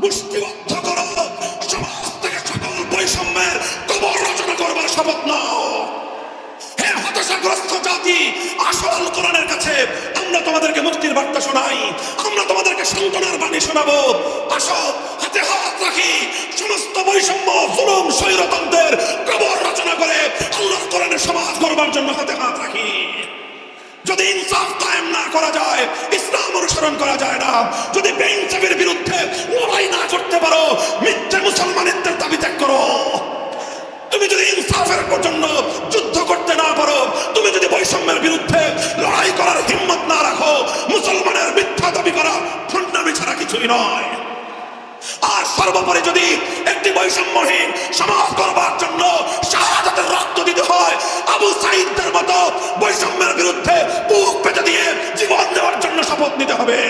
মুষ্টিবদ্ধ করো, সমাজ থেকে সকল বৈষম্যের কবর রচনা করবার শপথ নাও। হে হতাশাগ্রস্ত জাতি, আসল কোরআনের কাছে আমরা তোমাদেরকে মুক্তির বার্তা শোনাই, আমরা তোমাদেরকে সান্ত্বনার বাণী শোনাবো। আসো, হাতে হাত রাখি, সমস্ত বৈষম্য, জুলুম, স্বৈরতন্ত্রের কবর রচনা করে আল্লাহর কোরআনের সমাজ গড়বার জন্য হাতে হাত রাখি। যদি ইনসাফ কায়েম না করা যায়, ইসলাম অনুসরণ করা যায় না, যদি বেইনসাফের বিরুদ্ধে লড়াই না করতে পারো, মিথ্যে মুসলমানিত্বের দাবি ত্যাগ করো। তুমি যদি ইনসাফের জন্য যুদ্ধ করতে না পারো, তুমি যদি বৈষম্যের বিরুদ্ধে লড়াই করার হিম্মত না রাখো, মুসলমানের মিথ্যা দাবি করা ভণ্ডামি ছাড়া কিছুই নয়। আর সর্বোপরি যদি একটি বৈষম্যহীন সমাজ গড়বার জন্য শাহাদাতের রক্ত দিতে হয়, আবু সাঈদদের মতো বৈষম্যের বিরুদ্ধে বুক পেতে দিয়ে জীবন দেওয়ার জন্য শপথ নিতে হবে।